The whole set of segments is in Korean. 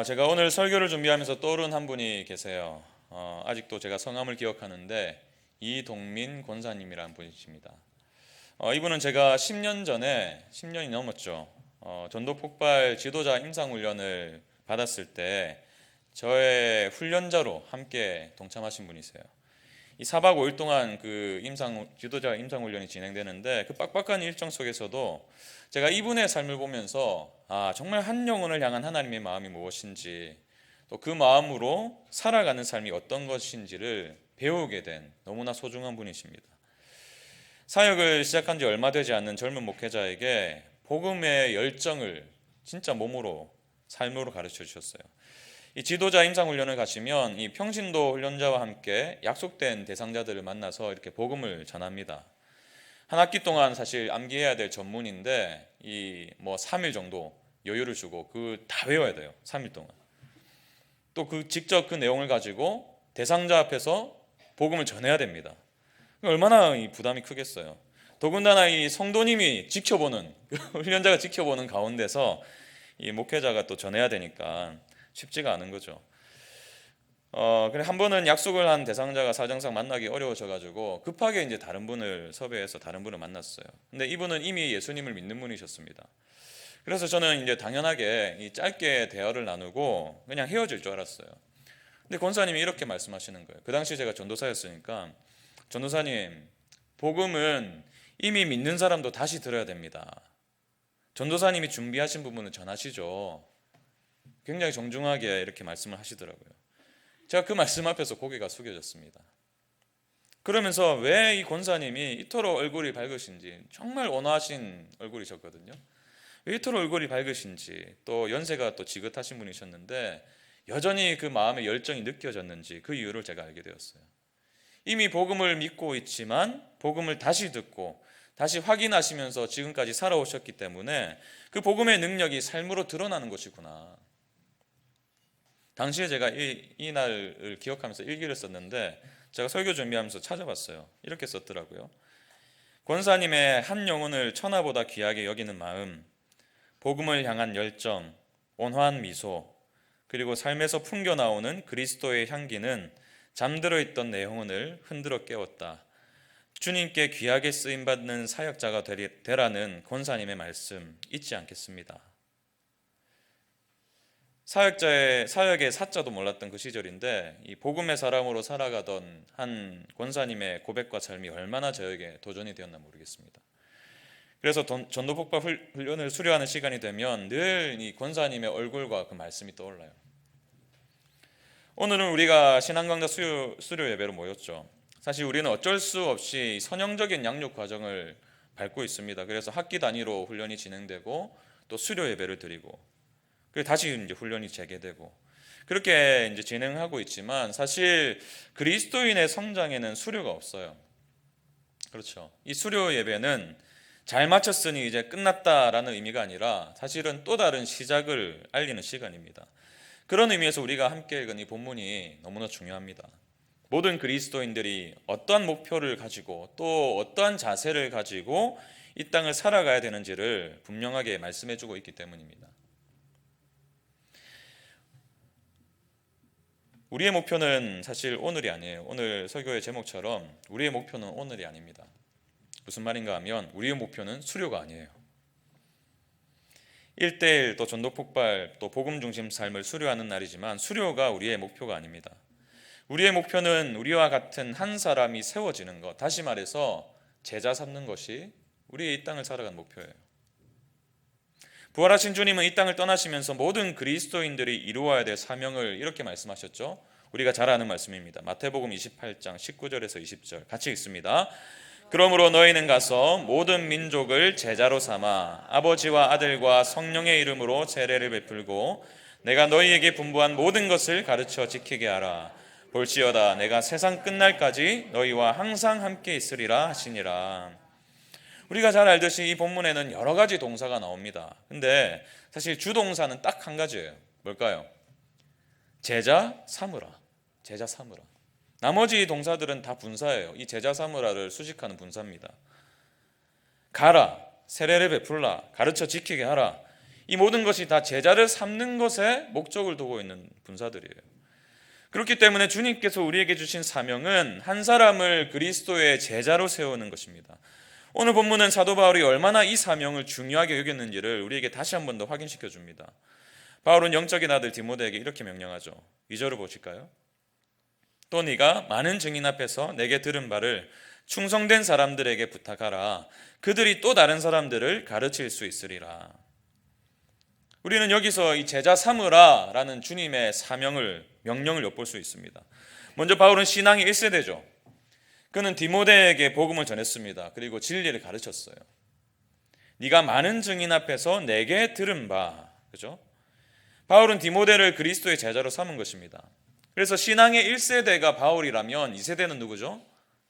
제가 오늘 설교를 준비하면서 떠오른 한 분이 계세요. 아직도 제가 성함을 기억하는데 이동민 권사님이라는 분이십니다. 이분은 제가 10년 전에, 10년이 넘었죠. 전도 폭발 지도자 임상훈련을 받았을 때 저의 훈련자로 함께 동참하신 분이세요. 이 4박 5일 동안 그 지도자 임상훈련이 진행되는데 그 빡빡한 일정 속에서도 제가 이분의 삶을 보면서 정말 한 영혼을 향한 하나님의 마음이 무엇인지 또 그 마음으로 살아가는 삶이 어떤 것인지를 배우게 된 너무나 소중한 분이십니다. 사역을 시작한 지 얼마 되지 않는 젊은 목회자에게 복음의 열정을 진짜 몸으로 삶으로 가르쳐 주셨어요. 이 지도자 임상훈련을 가시면 이 평신도 훈련자와 함께 약속된 대상자들을 만나서 이렇게 복음을 전합니다. 한 학기 동안 사실 암기해야 될 전문인데 3일 정도 여유를 주고 그 다 외워야 돼요. 3일 동안. 또 직접 그 내용을 가지고 대상자 앞에서 복음을 전해야 됩니다. 얼마나 이 부담이 크겠어요. 더군다나 이 성도님이 지켜보는 훈련자가 지켜보는 가운데서 이 목회자가 또 전해야 되니까 쉽지가 않은 거죠. 그래 한 번은 약속을 한 대상자가 사정상 만나기 어려워져가지고 급하게 이제 다른 분을 섭외해서 다른 분을 만났어요. 근데 이분은 이미 예수님을 믿는 분이셨습니다. 그래서 저는 이제 당연하게 이 짧게 대화를 나누고 그냥 헤어질 줄 알았어요. 근데 권사님이 이렇게 말씀하시는 거예요. 그 당시 제가 전도사였으니까 전도사님, 복음은 이미 믿는 사람도 다시 들어야 됩니다. 전도사님이 준비하신 부분은 전하시죠. 굉장히 정중하게 이렇게 말씀을 하시더라고요. 제가 그 말씀 앞에서 고개가 숙여졌습니다. 그러면서 왜 이 권사님이 이토록 얼굴이 밝으신지, 정말 온화하신 얼굴이셨거든요. 왜 이토록 얼굴이 밝으신지, 또 연세가 또 지긋하신 분이셨는데 여전히 그 마음의 열정이 느껴졌는지 그 이유를 제가 알게 되었어요. 이미 복음을 믿고 있지만 복음을 다시 듣고 다시 확인하시면서 지금까지 살아오셨기 때문에 그 복음의 능력이 삶으로 드러나는 것이구나. 당시에 제가 이 날을 기억하면서 일기를 썼는데 제가 설교 준비하면서 찾아봤어요. 이렇게 썼더라고요. 권사님의 한 영혼을 천하보다 귀하게 여기는 마음, 복음을 향한 열정, 온화한 미소, 그리고 삶에서 풍겨나오는 그리스도의 향기는 잠들어 있던 내 영혼을 흔들어 깨웠다. 주님께 귀하게 쓰임받는 사역자가 되라는 권사님의 말씀 잊지 않겠습니다. 사역의 사자도 몰랐던 그 시절인데 이 복음의 사람으로 살아가던 한 권사님의 고백과 삶이 얼마나 저에게 도전이 되었나 모르겠습니다. 그래서 전도폭발 훈련을 수료하는 시간이 되면 늘 이 권사님의 얼굴과 그 말씀이 떠올라요. 오늘은 우리가 신앙강좌 수료 예배로 모였죠. 사실 우리는 어쩔 수 없이 선형적인 양육 과정을 밟고 있습니다. 그래서 학기 단위로 훈련이 진행되고 또 수료 예배를 드리고 그리고 다시 이제 훈련이 재개되고 그렇게 이제 진행하고 있지만 사실 그리스도인의 성장에는 수료가 없어요. 그렇죠. 이 수료 예배는 잘 마쳤으니 이제 끝났다라는 의미가 아니라 사실은 또 다른 시작을 알리는 시간입니다. 그런 의미에서 우리가 함께 읽은 이 본문이 너무나 중요합니다. 모든 그리스도인들이 어떠한 목표를 가지고 또 어떠한 자세를 가지고 이 땅을 살아가야 되는지를 분명하게 말씀해주고 있기 때문입니다. 우리의 목표는 사실 오늘이 아니에요. 오늘 설교의 제목처럼 우리의 목표는 오늘이 아닙니다. 무슨 말인가 하면 우리의 목표는 수료가 아니에요. 1대1 또 전도폭발 또 복음 중심 삶을 수료하는 날이지만 수료가 우리의 목표가 아닙니다. 우리의 목표는 우리와 같은 한 사람이 세워지는 것, 다시 말해서 제자 삼는 것이 우리의 이 땅을 살아가는 목표예요. 부활하신 주님은 이 땅을 떠나시면서 모든 그리스도인들이 이루어야 될 사명을 이렇게 말씀하셨죠. 우리가 잘 아는 말씀입니다. 마태복음 28장 19절에서 20절 같이 읽습니다. 그러므로 너희는 가서 모든 민족을 제자로 삼아 아버지와 아들과 성령의 이름으로 세례를 베풀고 내가 너희에게 분부한 모든 것을 가르쳐 지키게 하라. 볼지어다 내가 세상 끝날까지 너희와 항상 함께 있으리라 하시니라. 우리가 잘 알듯이 이 본문에는 여러 가지 동사가 나옵니다. 근데 사실 주동사는 딱 한 가지예요. 뭘까요? 제자 삼으라. 제자 삼으라. 나머지 동사들은 다 분사예요. 이 제자 삼으라를 수식하는 분사입니다. 가라, 세례를 베풀라, 가르쳐 지키게 하라. 이 모든 것이 다 제자를 삼는 것에 목적을 두고 있는 분사들이에요. 그렇기 때문에 주님께서 우리에게 주신 사명은 한 사람을 그리스도의 제자로 세우는 것입니다. 오늘 본문은 사도 바울이 얼마나 이 사명을 중요하게 여겼는지를 우리에게 다시 한 번 더 확인시켜 줍니다. 바울은 영적인 아들 디모데에게 이렇게 명령하죠. 2절을 보실까요? 또 네가 많은 증인 앞에서 내게 들은 바를 충성된 사람들에게 부탁하라. 그들이 또 다른 사람들을 가르칠 수 있으리라. 우리는 여기서 이 제자 삼으라 라는 주님의 명령을 엿볼 수 있습니다. 먼저 바울은 신앙의 1세대죠. 그는 디모데에게 복음을 전했습니다. 그리고 진리를 가르쳤어요. 네가 많은 증인 앞에서 내게 들은 바, 그죠? 바울은 디모데를 그리스도의 제자로 삼은 것입니다. 그래서 신앙의 1세대가 바울이라면 2세대는 누구죠?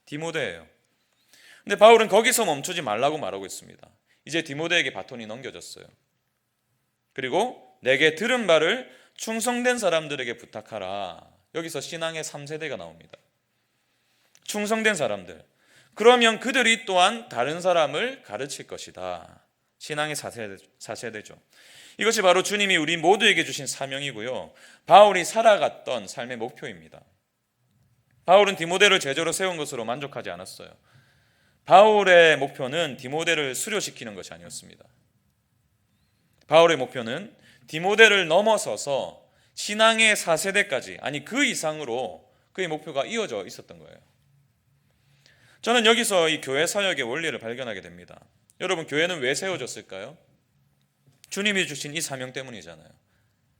디모데예요. 근데 바울은 거기서 멈추지 말라고 말하고 있습니다. 이제 디모데에게 바톤이 넘겨졌어요. 그리고 내게 들은 바를 충성된 사람들에게 부탁하라. 여기서 신앙의 3세대가 나옵니다. 충성된 사람들. 그러면 그들이 또한 다른 사람을 가르칠 것이다. 신앙의 4세대죠. 이것이 바로 주님이 우리 모두에게 주신 사명이고요. 바울이 살아갔던 삶의 목표입니다. 바울은 디모데를 제자로 세운 것으로 만족하지 않았어요. 바울의 목표는 디모데를 수료시키는 것이 아니었습니다. 바울의 목표는 디모데를 넘어서서 신앙의 4세대까지, 아니 그 이상으로 그의 목표가 이어져 있었던 거예요. 저는 여기서 이 교회 사역의 원리를 발견하게 됩니다. 여러분, 교회는 왜 세워졌을까요? 주님이 주신 이 사명 때문이잖아요.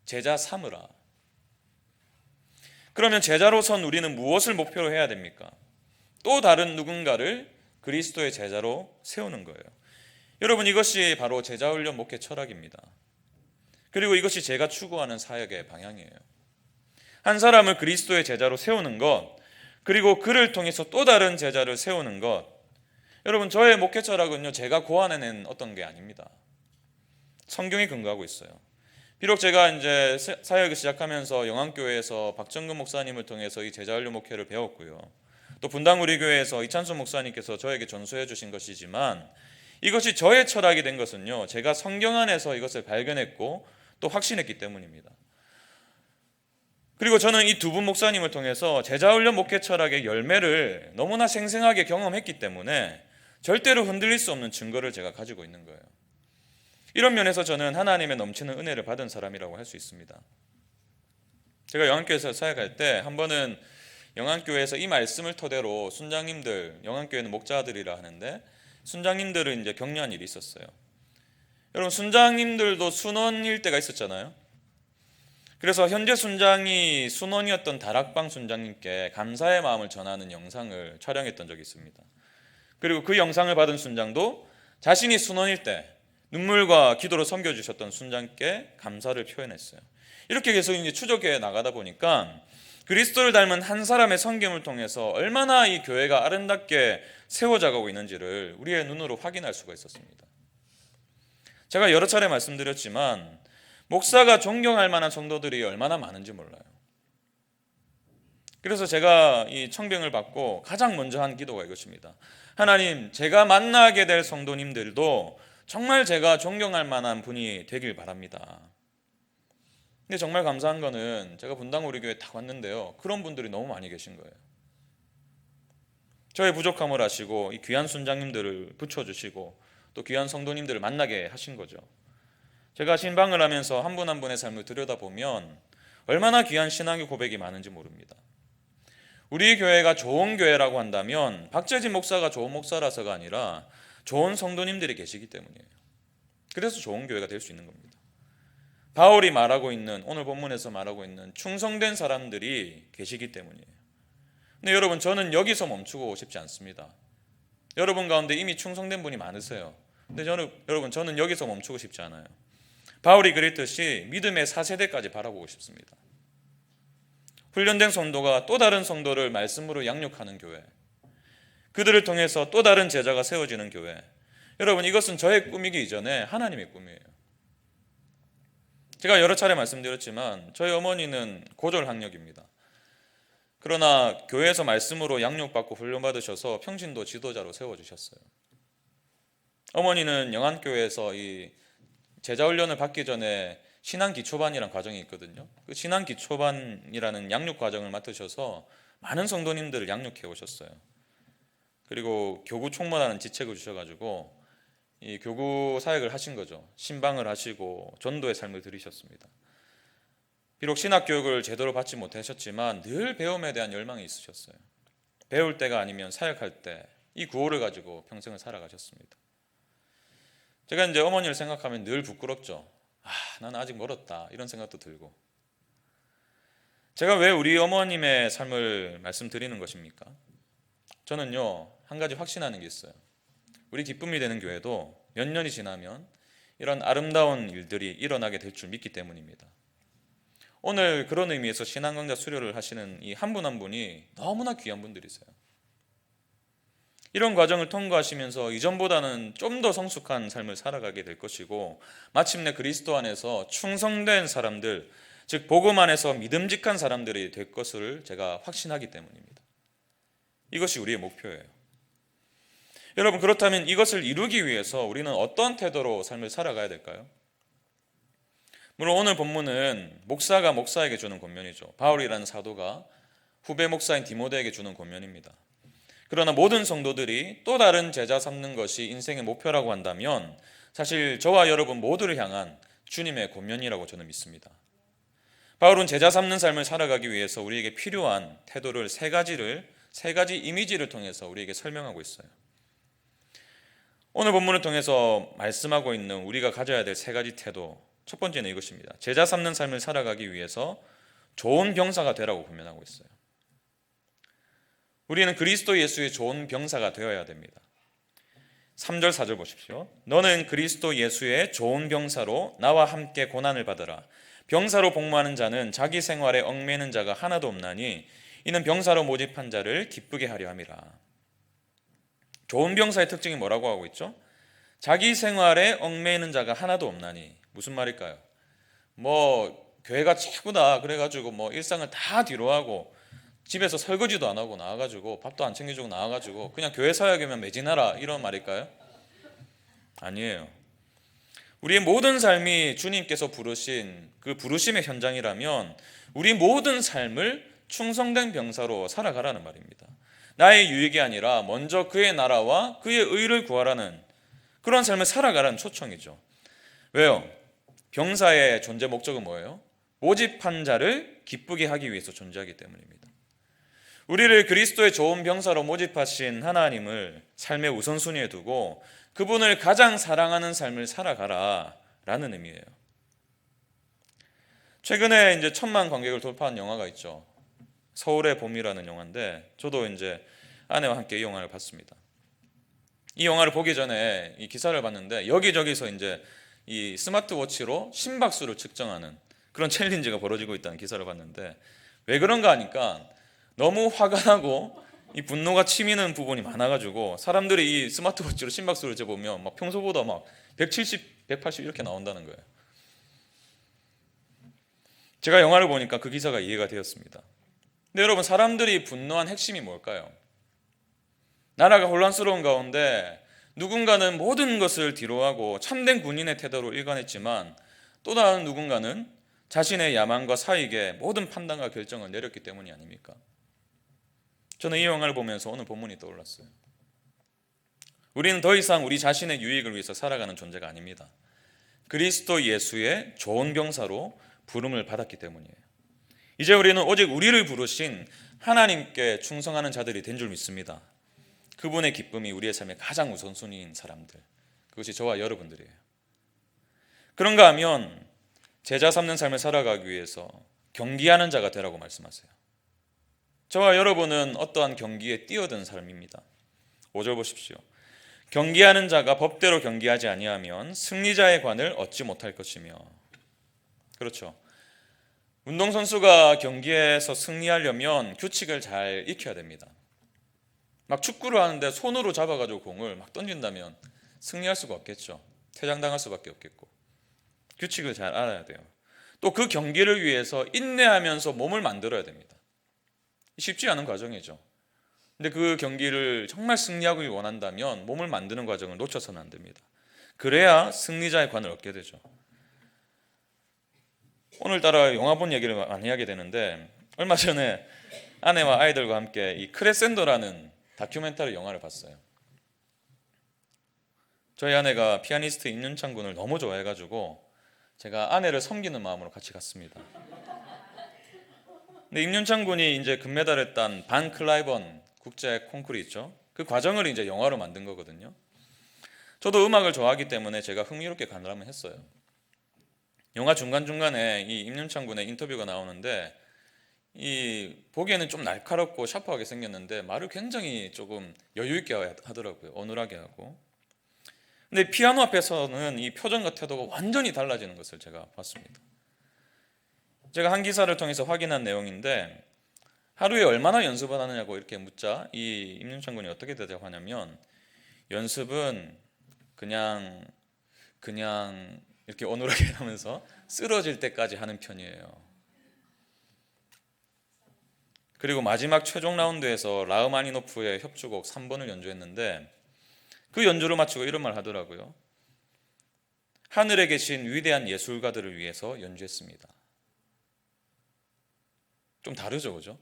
제자 삼으라. 그러면 제자로선 우리는 무엇을 목표로 해야 됩니까? 또 다른 누군가를 그리스도의 제자로 세우는 거예요. 여러분, 이것이 바로 제자훈련 목회 철학입니다. 그리고 이것이 제가 추구하는 사역의 방향이에요. 한 사람을 그리스도의 제자로 세우는 것, 그리고 그를 통해서 또 다른 제자를 세우는 것. 여러분, 저의 목회 철학은요, 제가 고안해낸 어떤 게 아닙니다. 성경에 근거하고 있어요. 비록 제가 이제 사역을 시작하면서 영안교회에서 박정근 목사님을 통해서 이 제자훈련 목회를 배웠고요. 또 분당우리교회에서 이찬수 목사님께서 저에게 전수해 주신 것이지만, 이것이 저의 철학이 된 것은요, 제가 성경 안에서 이것을 발견했고 또 확신했기 때문입니다. 그리고 저는 이 두 분 목사님을 통해서 제자훈련 목회 철학의 열매를 너무나 생생하게 경험했기 때문에 절대로 흔들릴 수 없는 증거를 제가 가지고 있는 거예요. 이런 면에서 저는 하나님의 넘치는 은혜를 받은 사람이라고 할 수 있습니다. 제가 영안교회에서 사역할 때 한 번은 영안교회에서 이 말씀을 토대로 순장님들, 영안교회는 목자들이라 하는데 순장님들을 이제 격려한 일이 있었어요. 여러분, 순장님들도 순원일 때가 있었잖아요. 그래서 현재 순장이 순원이었던 다락방 순장님께 감사의 마음을 전하는 영상을 촬영했던 적이 있습니다. 그리고 그 영상을 받은 순장도 자신이 순원일 때 눈물과 기도로 섬겨주셨던 순장께 감사를 표현했어요. 이렇게 계속 이제 추적해 나가다 보니까 그리스도를 닮은 한 사람의 섬김을 통해서 얼마나 이 교회가 아름답게 세워져가고 있는지를 우리의 눈으로 확인할 수가 있었습니다. 제가 여러 차례 말씀드렸지만 목사가 존경할 만한 성도들이 얼마나 많은지 몰라요. 그래서 제가 이 청병을 받고 가장 먼저 한 기도가 이것입니다. 하나님, 제가 만나게 될 성도님들도 정말 제가 존경할 만한 분이 되길 바랍니다. 근데 정말 감사한 거는 제가 분당우리교회 딱 왔는데요, 그런 분들이 너무 많이 계신 거예요. 저의 부족함을 아시고 이 귀한 순장님들을 붙여주시고 또 귀한 성도님들을 만나게 하신 거죠. 제가 신방을 하면서 한 분 한 분의 삶을 들여다보면 얼마나 귀한 신앙의 고백이 많은지 모릅니다. 우리 교회가 좋은 교회라고 한다면 박재진 목사가 좋은 목사라서가 아니라 좋은 성도님들이 계시기 때문이에요. 그래서 좋은 교회가 될 수 있는 겁니다. 바울이 말하고 있는, 오늘 본문에서 말하고 있는 충성된 사람들이 계시기 때문이에요. 근데 여러분, 저는 여기서 멈추고 싶지 않습니다. 여러분 가운데 이미 충성된 분이 많으세요. 근데 저는 여기서 멈추고 싶지 않아요. 바울이 그랬듯이 믿음의 4세대까지 바라보고 싶습니다. 훈련된 성도가 또 다른 성도를 말씀으로 양육하는 교회, 그들을 통해서 또 다른 제자가 세워지는 교회. 여러분, 이것은 저의 꿈이기 이전에 하나님의 꿈이에요. 제가 여러 차례 말씀드렸지만 저희 어머니는 고졸학력입니다. 그러나 교회에서 말씀으로 양육받고 훈련받으셔서 평신도 지도자로 세워주셨어요. 어머니는 영안교회에서 이 제자 훈련을 받기 전에 신앙 기초반이라는 과정이 있거든요. 그 신앙 기초반이라는 양육 과정을 맡으셔서 많은 성도님들을 양육해 오셨어요. 그리고 교구 총무라는 지책을 주셔가지고 이 교구 사역을 하신 거죠. 신방을 하시고 전도의 삶을 들이셨습니다. 비록 신학 교육을 제대로 받지 못하셨지만 늘 배움에 대한 열망이 있으셨어요. 배울 때가 아니면 사역할 때 이 구호를 가지고 평생을 살아가셨습니다. 제가 이제 어머니를 생각하면 늘 부끄럽죠. 나는 아직 멀었다 이런 생각도 들고. 제가 왜 우리 어머님의 삶을 말씀드리는 것입니까? 저는요 한 가지 확신하는 게 있어요. 우리 기쁨이 되는 교회도 몇 년이 지나면 이런 아름다운 일들이 일어나게 될 줄 믿기 때문입니다. 오늘 그런 의미에서 신앙강좌 수료를 하시는 이 한 분 한 분이 너무나 귀한 분들이세요. 이런 과정을 통과하시면서 이전보다는 좀 더 성숙한 삶을 살아가게 될 것이고 마침내 그리스도 안에서 충성된 사람들, 즉 복음 안에서 믿음직한 사람들이 될 것을 제가 확신하기 때문입니다. 이것이 우리의 목표예요. 여러분, 그렇다면 이것을 이루기 위해서 우리는 어떤 태도로 삶을 살아가야 될까요? 물론 오늘 본문은 목사가 목사에게 주는 권면이죠. 바울이라는 사도가 후배 목사인 디모데에게 주는 권면입니다. 그러나 모든 성도들이 또 다른 제자 삼는 것이 인생의 목표라고 한다면 사실 저와 여러분 모두를 향한 주님의 권면이라고 저는 믿습니다. 바울은 제자 삼는 삶을 살아가기 위해서 우리에게 필요한 태도를 세 가지 이미지를 통해서 우리에게 설명하고 있어요. 오늘 본문을 통해서 말씀하고 있는 우리가 가져야 될 세 가지 태도, 첫 번째는 이것입니다. 제자 삼는 삶을 살아가기 위해서 좋은 병사가 되라고 권면하고 있어요. 우리는 그리스도 예수의 좋은 병사가 되어야 됩니다. 3절 4절 보십시오. 너는 그리스도 예수의 좋은 병사로 나와 함께 고난을 받으라. 병사로 복무하는 자는 자기 생활에 얽매이는 자가 하나도 없나니 이는 병사로 모집한 자를 기쁘게 하려 함이라. 좋은 병사의 특징이 뭐라고 하고 있죠? 자기 생활에 얽매이는 자가 하나도 없나니. 무슨 말일까요? 교회가 최고다 그래가지고 일상을 다 뒤로 하고 집에서 설거지도 안 하고 나와가지고 밥도 안 챙겨주고 나와가지고 그냥 교회 사역에만 매진하라 이런 말일까요? 아니에요. 우리의 모든 삶이 주님께서 부르신 그 부르심의 현장이라면 우리 모든 삶을 충성된 병사로 살아가라는 말입니다. 나의 유익이 아니라 먼저 그의 나라와 그의 의를 구하라는 그런 삶을 살아가라는 초청이죠. 왜요? 병사의 존재 목적은 뭐예요? 모집한 자를 기쁘게 하기 위해서 존재하기 때문입니다. 우리를 그리스도의 좋은 병사로 모집하신 하나님을 삶의 우선순위에 두고 그분을 가장 사랑하는 삶을 살아가라라는 의미예요. 최근에 이제 1,000만 관객을 돌파한 영화가 있죠. 서울의 봄이라는 영화인데 저도 이제 아내와 함께 이 영화를 봤습니다. 이 영화를 보기 전에 이 기사를 봤는데 여기저기서 이제 이 스마트워치로 심박수를 측정하는 그런 챌린지가 벌어지고 있다는 기사를 봤는데 왜 그런가 하니까 너무 화가 나고 이 분노가 치미는 부분이 많아가지고 사람들이 이 스마트워치로 심박수를 재보면 평소보다 170, 180 이렇게 나온다는 거예요. 제가 영화를 보니까 그 기사가 이해가 되었습니다. 근데 여러분, 사람들이 분노한 핵심이 뭘까요? 나라가 혼란스러운 가운데 누군가는 모든 것을 뒤로하고 참된 군인의 태도로 일관했지만 또 다른 누군가는 자신의 야망과 사익에 모든 판단과 결정을 내렸기 때문이 아닙니까? 저는 이 영화를 보면서 오늘 본문이 떠올랐어요. 우리는 더 이상 우리 자신의 유익을 위해서 살아가는 존재가 아닙니다. 그리스도 예수의 좋은 병사로 부름을 받았기 때문이에요. 이제 우리는 오직 우리를 부르신 하나님께 충성하는 자들이 된 줄 믿습니다. 그분의 기쁨이 우리의 삶의 가장 우선순위인 사람들, 그것이 저와 여러분들이에요. 그런가 하면 제자 삼는 삶을 살아가기 위해서 경기하는 자가 되라고 말씀하세요. 저와 여러분은 어떠한 경기에 뛰어든 삶입니다. 5절 보십시오. 경기하는 자가 법대로 경기하지 아니하면 승리자의 관을 얻지 못할 것이며. 그렇죠. 운동선수가 경기에서 승리하려면 규칙을 잘 익혀야 됩니다. 축구를 하는데 손으로 잡아가지고 공을 던진다면 승리할 수가 없겠죠. 퇴장당할 수밖에 없겠고. 규칙을 잘 알아야 돼요. 또 그 경기를 위해서 인내하면서 몸을 만들어야 됩니다. 쉽지 않은 과정이죠. 근데 그 경기를 정말 승리하기 원한다면 몸을 만드는 과정을 놓쳐서는 안 됩니다. 그래야 승리자의 관을 얻게 되죠. 오늘따라 영화 본 얘기를 많이 하게 되는데, 얼마 전에 아내와 아이들과 함께 이 크레센도라는 다큐멘터리 영화를 봤어요. 저희 아내가 피아니스트 임윤창 군을 너무 좋아해가지고 제가 아내를 섬기는 마음으로 같이 갔습니다. 근데 임윤창 군이 이제 금메달을 딴 반 클라이번 국제 콩쿠르 있죠. 그 과정을 이제 영화로 만든 거거든요. 저도 음악을 좋아하기 때문에 제가 흥미롭게 관람을 했어요. 영화 중간중간에 이 임윤창 군의 인터뷰가 나오는데, 이 보기에는 좀 날카롭고 샤프하게 생겼는데 말을 굉장히 조금 여유 있게 하더라고요. 어눌하게 하고. 근데 피아노 앞에서는 이 표정과 태도가 완전히 달라지는 것을 제가 봤습니다. 제가 한 기사를 통해서 확인한 내용인데, 하루에 얼마나 연습을 하느냐고 이렇게 묻자 이 임윤창 군이 어떻게 대답하냐면, 연습은 그냥 이렇게 어눌하게 하면서 쓰러질 때까지 하는 편이에요. 그리고 마지막 최종 라운드에서 라흐마니노프의 협주곡 3번을 연주했는데, 그 연주를 마치고 이런 말 하더라고요. 하늘에 계신 위대한 예술가들을 위해서 연주했습니다. 좀 다르죠, 그죠?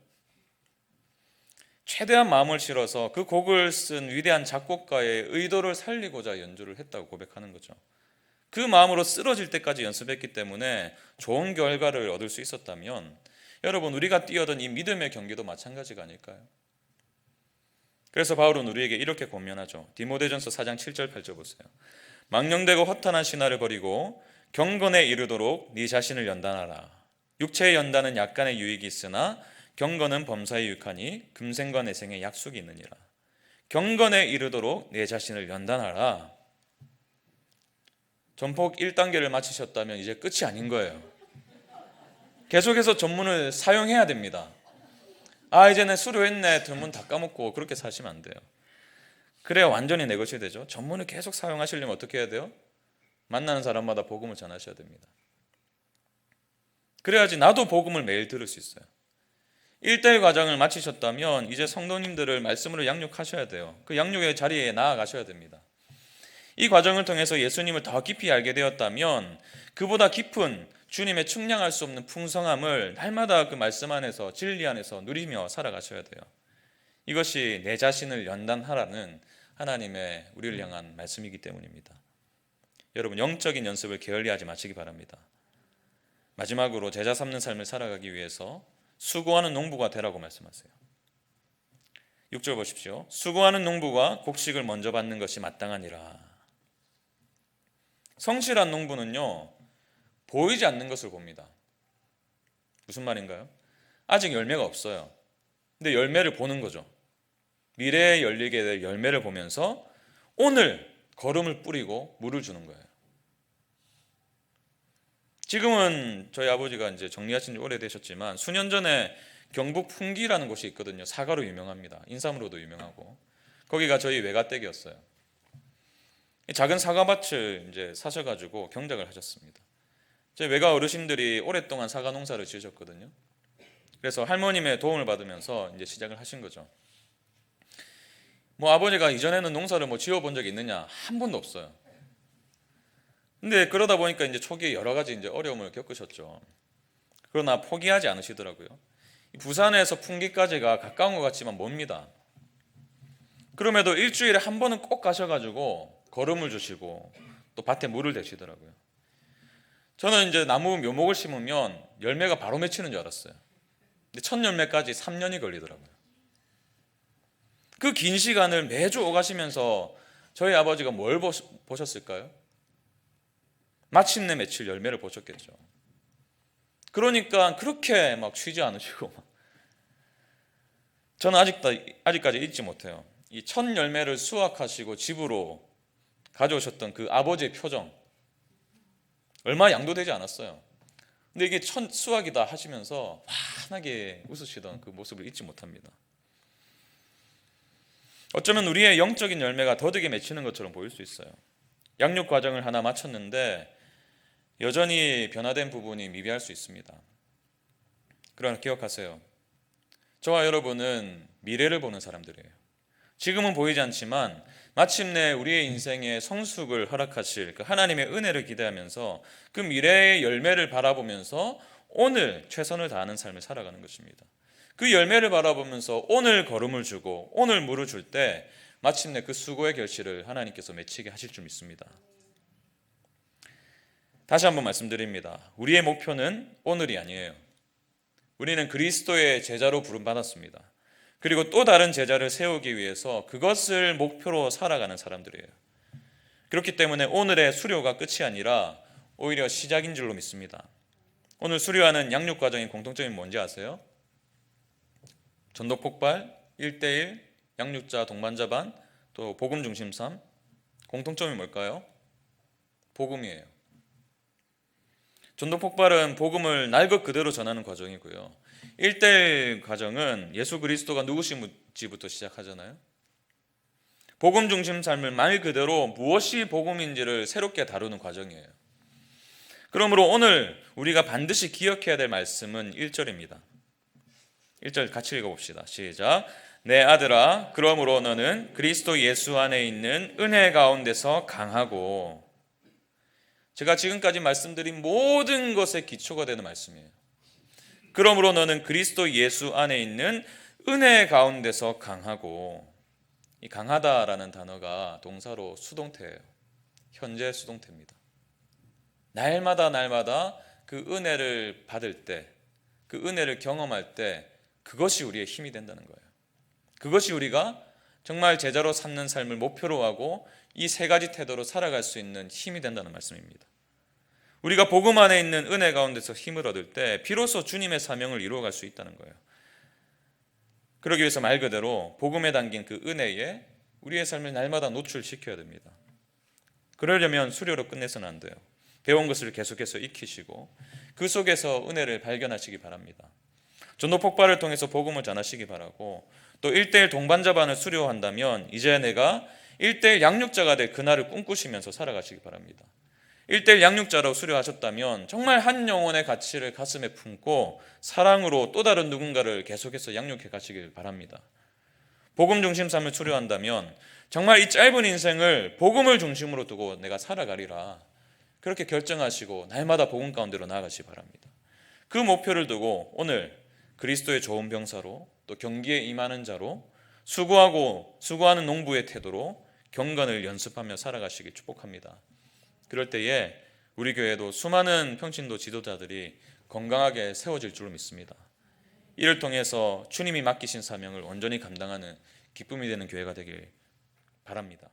최대한 마음을 실어서 그 곡을 쓴 위대한 작곡가의 의도를 살리고자 연주를 했다고 고백하는 거죠. 그 마음으로 쓰러질 때까지 연습했기 때문에 좋은 결과를 얻을 수 있었다면, 여러분, 우리가 뛰어든 이 믿음의 경기도 마찬가지가 아닐까요? 그래서 바울은 우리에게 이렇게 권면하죠. 디모데전서 4장 7절 8절 보세요. 망령되고 허탄한 신화를 버리고 경건에 이르도록 네 자신을 연단하라. 육체의 연단은 약간의 유익이 있으나 경건은 범사에 유익하니 금생과 내생에 약속이 있느니라. 경건에 이르도록 내 자신을 연단하라. 전폭 1단계를 마치셨다면 이제 끝이 아닌 거예요. 계속해서 전문을 사용해야 됩니다. 이제는 수료했네, 전문 다 까먹고 그렇게 사시면 안 돼요. 그래야 완전히 내 것이 되죠. 전문을 계속 사용하시려면 어떻게 해야 돼요? 만나는 사람마다 복음을 전하셔야 됩니다. 그래야지 나도 복음을 매일 들을 수 있어요. 1대1 과정을 마치셨다면 이제 성도님들을 말씀으로 양육하셔야 돼요. 그 양육의 자리에 나아가셔야 됩니다. 이 과정을 통해서 예수님을 더 깊이 알게 되었다면 그보다 깊은 주님의 측량할 수 없는 풍성함을 날마다 그 말씀 안에서, 진리 안에서 누리며 살아가셔야 돼요. 이것이 내 자신을 연단하라는 하나님의 우리를 향한 말씀이기 때문입니다. 여러분, 영적인 연습을 게을리하지 마시기 바랍니다. 마지막으로 제자 삼는 삶을 살아가기 위해서 수고하는 농부가 되라고 말씀하세요. 6절 보십시오. 수고하는 농부가 곡식을 먼저 받는 것이 마땅하니라. 성실한 농부는요, 보이지 않는 것을 봅니다. 무슨 말인가요? 아직 열매가 없어요. 근데 열매를 보는 거죠. 미래에 열리게 될 열매를 보면서 오늘 거름을 뿌리고 물을 주는 거예요. 지금은 저희 아버지가 이제 정리하신 지 오래되셨지만 수년 전에 경북 풍기라는 곳이 있거든요. 사과로 유명합니다. 인삼으로도 유명하고. 거기가 저희 외가댁이었어요. 작은 사과밭을 이제 사셔가지고 경작을 하셨습니다. 저희 외가 어르신들이 오랫동안 사과 농사를 지으셨거든요. 그래서 할머님의 도움을 받으면서 이제 시작을 하신 거죠. 아버지가 이전에는 농사를 지어본 적이 있느냐? 한 번도 없어요. 근데 그러다 보니까 이제 초기에 여러 가지 이제 어려움을 겪으셨죠. 그러나 포기하지 않으시더라고요. 부산에서 풍기까지가 가까운 것 같지만 멉니다. 그럼에도 일주일에 한 번은 꼭 가셔가지고 거름을 주시고 또 밭에 물을 대시더라고요. 저는 이제 나무 묘목을 심으면 열매가 바로 맺히는 줄 알았어요. 근데 첫 열매까지 3년이 걸리더라고요. 그 긴 시간을 매주 오가시면서 저희 아버지가 뭘 보셨을까요? 마침내 맺힐 열매를 보셨겠죠. 그러니까 그렇게 막 쉬지 않으시고, 저는 아직까지 잊지 못해요. 이 첫 열매를 수확하시고 집으로 가져오셨던 그 아버지의 표정, 얼마 양도되지 않았어요. 근데 이게 첫 수확이다 하시면서 환하게 웃으시던 그 모습을 잊지 못합니다. 어쩌면 우리의 영적인 열매가 더디게 맺히는 것처럼 보일 수 있어요. 양육 과정을 하나 마쳤는데 여전히 변화된 부분이 미비할 수 있습니다. 그러나 기억하세요. 저와 여러분은 미래를 보는 사람들이에요. 지금은 보이지 않지만 마침내 우리의 인생의 성숙을 허락하실 그 하나님의 은혜를 기대하면서 그 미래의 열매를 바라보면서 오늘 최선을 다하는 삶을 살아가는 것입니다. 그 열매를 바라보면서 오늘 걸음을 주고 오늘 물을 줄 때 마침내 그 수고의 결실을 하나님께서 맺히게 하실 줄 믿습니다. 다시 한번 말씀드립니다. 우리의 목표는 오늘이 아니에요. 우리는 그리스도의 제자로 부름받았습니다. 그리고 또 다른 제자를 세우기 위해서 그것을 목표로 살아가는 사람들이에요. 그렇기 때문에 오늘의 수료가 끝이 아니라 오히려 시작인 줄로 믿습니다. 오늘 수료하는 양육 과정의 공통점이 뭔지 아세요? 전도 폭발, 1대1, 양육자 동반자 반, 또 복음 중심 삶. 공통점이 뭘까요? 복음이에요. 전도 폭발은 복음을 날 것 그대로 전하는 과정이고요. 1대1 과정은 예수 그리스도가 누구신지부터 시작하잖아요. 복음 중심 삶을 말 그대로 무엇이 복음인지를 새롭게 다루는 과정이에요. 그러므로 오늘 우리가 반드시 기억해야 될 말씀은 1절입니다. 1절 같이 읽어봅시다. 시작. 내 아들아, 그러므로 너는 그리스도 예수 안에 있는 은혜 가운데서 강하고. 제가 지금까지 말씀드린 모든 것의 기초가 되는 말씀이에요. 그러므로 너는 그리스도 예수 안에 있는 은혜 가운데서 강하고. 이 강하다라는 단어가 동사로 수동태예요. 현재 수동태입니다. 날마다 그 은혜를 받을 때, 그 은혜를 경험할 때 그것이 우리의 힘이 된다는 거예요. 그것이 우리가 정말 제자로 삼는 삶을 목표로 하고 이 세 가지 태도로 살아갈 수 있는 힘이 된다는 말씀입니다. 우리가 복음 안에 있는 은혜 가운데서 힘을 얻을 때 비로소 주님의 사명을 이루어갈 수 있다는 거예요. 그러기 위해서 말 그대로 복음에 담긴 그 은혜에 우리의 삶을 날마다 노출시켜야 됩니다. 그러려면 수료로 끝내서는 안 돼요. 배운 것을 계속해서 익히시고 그 속에서 은혜를 발견하시기 바랍니다. 전도 폭발을 통해서 복음을 전하시기 바라고, 또 1대1 동반자반을 수료한다면 이제 내가 1대1 양육자가 될 그날을 꿈꾸시면서 살아가시기 바랍니다. 1대1 양육자로 수료하셨다면 정말 한 영혼의 가치를 가슴에 품고 사랑으로 또 다른 누군가를 계속해서 양육해 가시길 바랍니다. 복음 중심 삶을 수료한다면 정말 이 짧은 인생을 복음을 중심으로 두고 내가 살아가리라, 그렇게 결정하시고 날마다 복음 가운데로 나아가시기 바랍니다. 그 목표를 두고 오늘 그리스도의 좋은 병사로, 또 경기에 임하는 자로, 수고하는 농부의 태도로 경건을 연습하며 살아가시길 축복합니다. 그럴 때에 우리 교회도 수많은 평신도 지도자들이 건강하게 세워질 줄로 믿습니다. 이를 통해서 주님이 맡기신 사명을 온전히 감당하는 기쁨이 되는 교회가 되길 바랍니다.